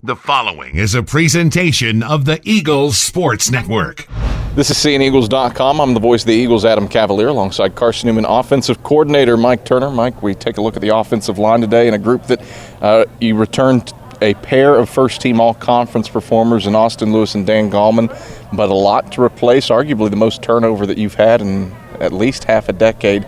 The following is a presentation of the Eagles Sports Network. This is CNEagles.com. I'm the voice of the Eagles, Adam Cavalier, alongside Carson-Newman offensive coordinator Mike Turner. Mike, we take a look at the offensive line today in a group that you returned a pair of first-team all-conference performers in Austin Lewis and Dan Gallman, but a lot to replace, arguably the most turnover that you've had in at least half a decade.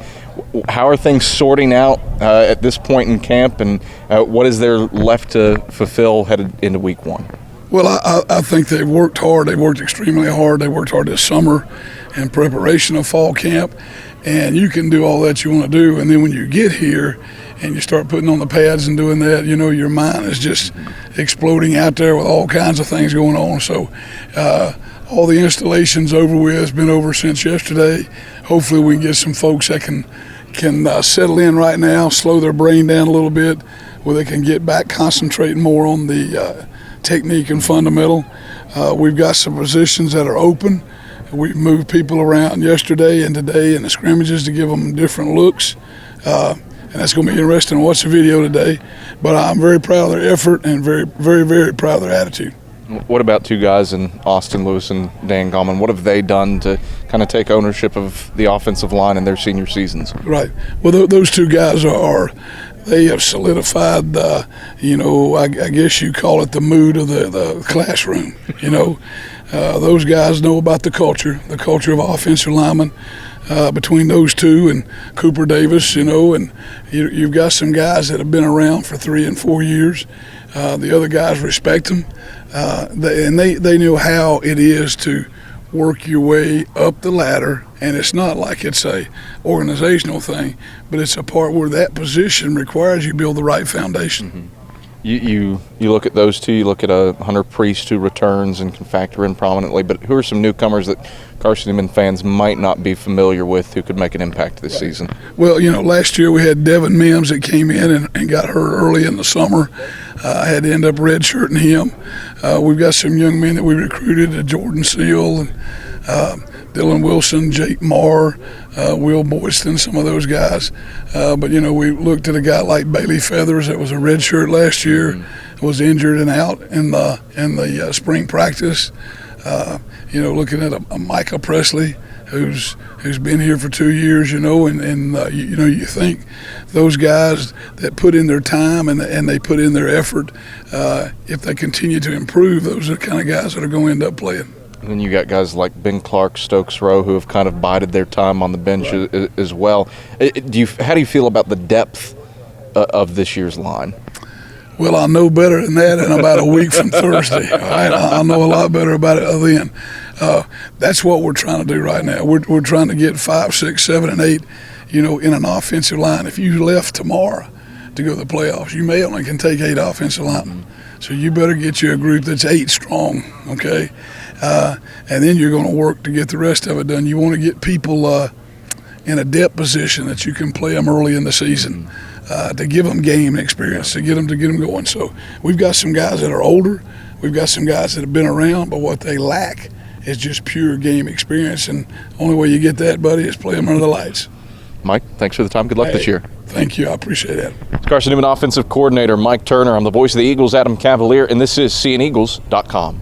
How are things sorting out at this point in camp, and what is there left to fulfill headed into week one? Well, I think they've worked hard. They've worked extremely hard. They worked hard this summer in preparation of fall camp, and you can do all that you want to do, and then when you get here and you start putting on the pads and doing that, you know, your mind is just exploding out there with all kinds of things going on. So all the installation's over with. It's been over since yesterday. Hopefully we can get some folks that can settle in right now, slow their brain down a little bit, where they can get back concentrating more on the technique and fundamental. We've got some positions that are open. We've moved people around yesterday and today in the scrimmages to give them different looks. And that's going to be interesting to watch the video today. But I'm very proud of their effort and very, very, very proud of their attitude. What about two guys in Austin Lewis and Dan Gallman? What have they done to kind of take ownership of the offensive line in their senior seasons? Right. Well, those two guys they have solidified, I guess you call it the mood of the classroom. Those guys know about the culture of offensive linemen. Between those two and Cooper Davis, and you've got some guys that have been around for 3 and 4 years. The other guys respect them, and they know how it is to work your way up the ladder. And it's not like it's a organizational thing, but it's a part where that position requires you build the right foundation. Mm-hmm. You look at those two, you look at Hunter Priest, who returns and can factor in prominently, but who are some newcomers that Carson-Newman fans might not be familiar with who could make an impact this season? Well, last year we had Devin Mims that came in and got hurt early in the summer. I had to end up redshirting him. We've got some young men that we recruited, Jordan Seal and Dylan Wilson, Jake Marr, Will Boyston, some of those guys. But we looked at a guy like Bailey Feathers that was a redshirt last year, was injured and out in the spring practice. Looking at a Micah Presley who's been here for 2 years, you think those guys that put in their time and they put in their effort, if they continue to improve, those are the kind of guys that are going to end up playing. And then you got guys like Ben Clark, Stokes Rowe, who have kind of bided their time on the bench as well. How do you feel about the depth of this year's line? Well, I'll know better than that in about a week from Thursday. All right? I'll know a lot better about it then. That's what we're trying to do right now. We're trying to get 5, 6, 7, and 8, in an offensive line. If you left tomorrow to go to the playoffs, you may only can take 8 offensive linemen. So you better get you a group that's 8 strong, okay? And then you're going to work to get the rest of it done. You want to get people in a depth position that you can play them early in the season, to give them game experience, to get them going. So we've got some guys that are older. We've got some guys that have been around, but what they lack is just pure game experience. And the only way you get that, buddy, is play them under the lights. Mike, thanks for the time. Good luck this year. Thank you. I appreciate it. It's Carson-Newman offensive coordinator Mike Turner. I'm the voice of the Eagles, Adam Cavalier, and this is CNEagles.com.